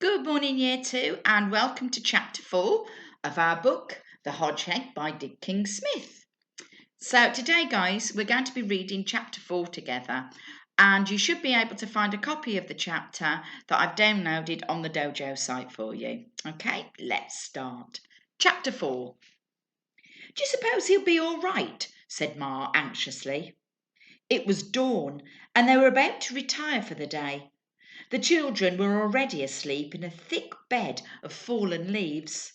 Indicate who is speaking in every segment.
Speaker 1: Good morning, Year 2, and welcome to Chapter 4 of our book, The Hodgeheg by Dick King-Smith. So today, guys, we're going to be reading Chapter 4 together, and you should be able to find a copy of the chapter that I've downloaded on the Dojo site for you. Okay, let's start. Chapter 4. Do you suppose he'll be all right? Said Ma anxiously. It was dawn, and they were about to retire for the day. The children were already asleep in a thick bed of fallen leaves.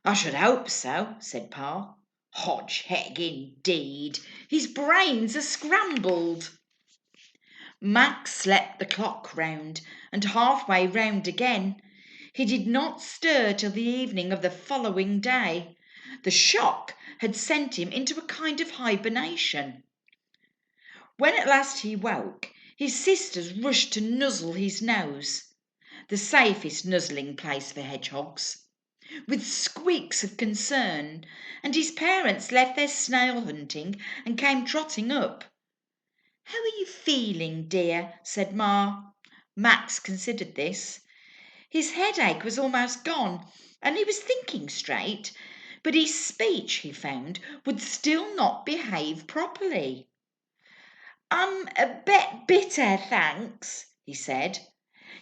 Speaker 1: I should hope so, said Pa. Hodgeheg, indeed. His brains are scrambled. Max slept the clock round, and halfway round again. He did not stir till the evening of the following day. The shock had sent him into a kind of hibernation. When at last he woke, his sisters rushed to nuzzle his nose, the safest nuzzling place for hedgehogs, with squeaks of concern, and his parents left their snail hunting and came trotting up. "How are you feeling, dear?" said Ma. Max considered this. His headache was almost gone, and he was thinking straight, but his speech, he found, would still not behave properly. "I'm a bit bitter, thanks," he said.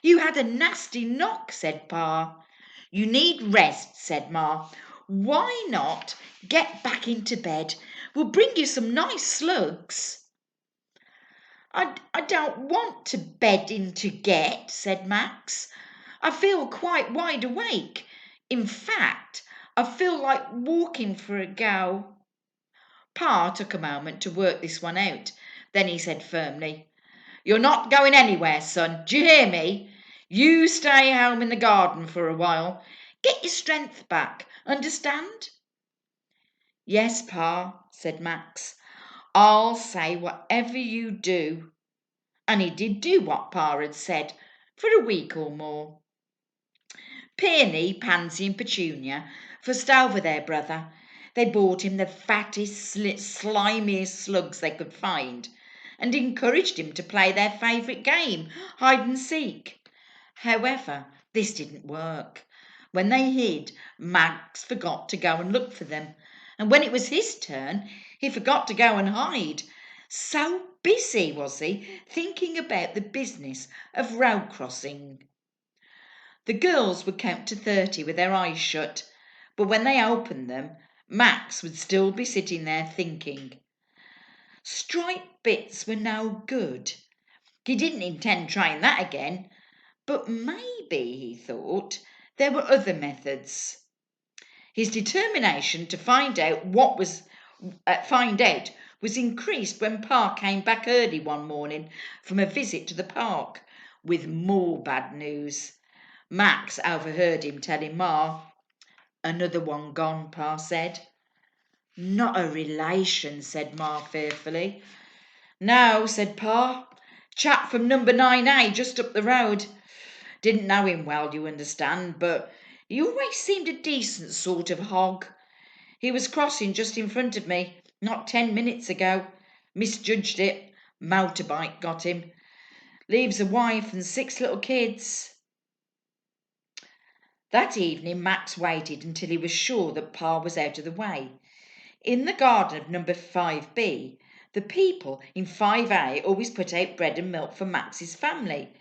Speaker 1: "You had a nasty knock," said Pa. "You need rest," said Ma. "Why not get back into bed? We'll bring you some nice slugs." I don't want to bed in to get," said Max. "I feel quite wide awake. In fact, I feel like walking for a go." Pa took a moment to work this one out. Then he said firmly, "You're not going anywhere, son. Do you hear me? You stay home in the garden for a while. Get your strength back. Understand?" "Yes, Pa," said Max. "I'll say whatever you do." And he did do what Pa had said for a week or more. Peony, Pansy and Petunia fussed over their brother. They bought him the fattest, slimiest slugs they could find, and encouraged him to play their favourite game, hide and seek. However, this didn't work. When they hid, Max forgot to go and look for them, and when it was his turn, he forgot to go and hide. So busy was he thinking about the business of road crossing. The girls would count to 30 with their eyes shut, but when they opened them, Max would still be sitting there thinking. Striped bits were no good. He didn't intend trying that again, but maybe, he thought, there were other methods. His determination to find out was increased when Pa came back early one morning from a visit to the park with more bad news. Max overheard him telling Ma. "Another one gone," Pa said. "Not a relation," said Ma fearfully. "No," said Pa. "Chap from number 9A just up the road. Didn't know him well, you understand, but he always seemed a decent sort of hog. He was crossing just in front of me not 10 minutes ago. Misjudged it. Motorbike got him. Leaves a wife and 6 little kids." That evening Max waited until he was sure that Pa was out of the way. In the garden of number 5B, the people in 5A always put out bread and milk for Max's family,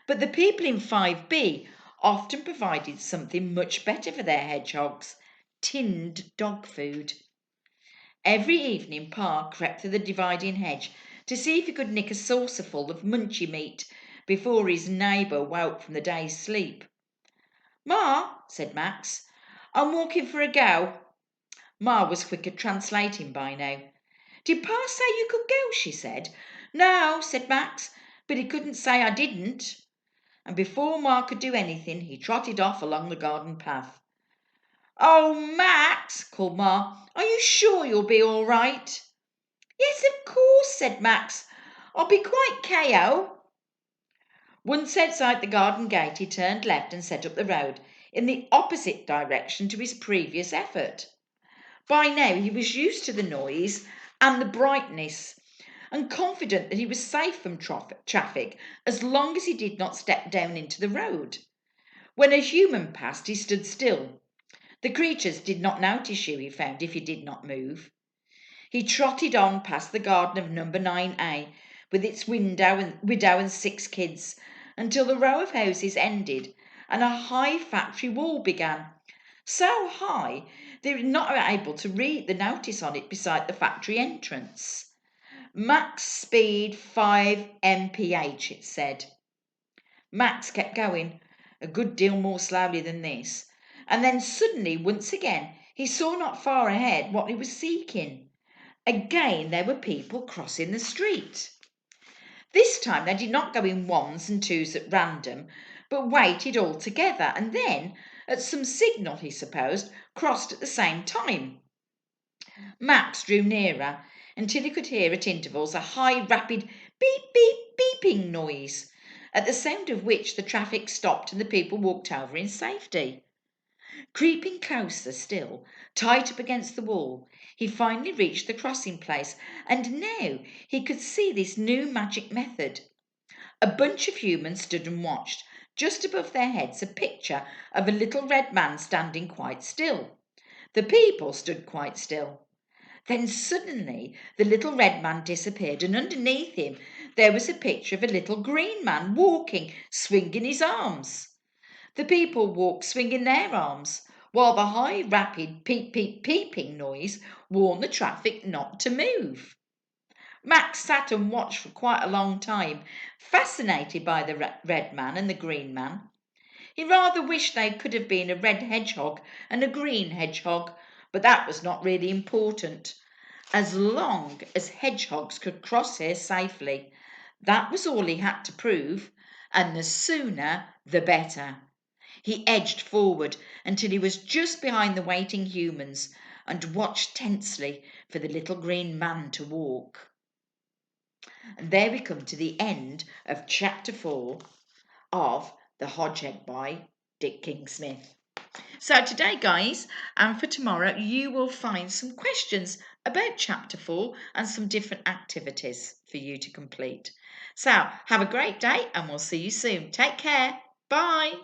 Speaker 1: but the people in 5B often provided something much better for their hedgehogs, tinned dog food. Every evening Pa crept through the dividing hedge to see if he could nick a saucerful of munchy meat before his neighbour woke from the day's sleep. "Ma," said Max, "I'm walking for a go." Ma was quick at translating by now. "Did Pa say you could go?" she said. "No," said Max, "but he couldn't say I didn't." And before Ma could do anything, he trotted off along the garden path. "Oh, Max," called Ma, "are you sure you'll be all right?" "Yes, of course," said Max. "I'll be quite KO." Once outside the garden gate, he turned left and set up the road in the opposite direction to his previous effort. By now he was used to the noise and the brightness, and confident that he was safe from traffic as long as he did not step down into the road. When a human passed, he stood still. The creatures did not notice you, he found, if you did not move. He trotted on past the garden of number 9A, with its widow and 6 kids, until the row of houses ended and a high factory wall began. So high they were not able to read the notice on it beside the factory entrance. Max speed 5 mph, it said. Max kept going, a good deal more slowly than this, and then suddenly, once again, he saw not far ahead what he was seeking. Again there were people crossing the street. This time they did not go in ones and twos at random, but waited all together, and then, at some signal he supposed, crossed at the same time. Max drew nearer until he could hear at intervals a high, rapid beep, beep, beeping noise, at the sound of which the traffic stopped and the people walked over in safety. Creeping closer still, tight up against the wall, he finally reached the crossing place, and now he could see this new magic method. A bunch of humans stood and watched, just above their heads a picture of a little red man standing quite still. The people stood quite still. Then suddenly the little red man disappeared, and underneath him there was a picture of a little green man walking, swinging his arms. The people walked swinging their arms, while the high, rapid peep, peep, peeping noise warned the traffic not to move. Max sat and watched for quite a long time, fascinated by the red man and the green man. He rather wished they could have been a red hedgehog and a green hedgehog, but that was not really important. As long as hedgehogs could cross here safely, that was all he had to prove, and the sooner the better. He edged forward until he was just behind the waiting humans and watched tensely for the little green man to walk. And there we come to the end of chapter 4 of The Hodgeheg by Dick King-Smith. So today, guys, and for tomorrow, you will find some questions about chapter 4 and some different activities for you to complete. So have a great day and we'll see you soon. Take care. Bye.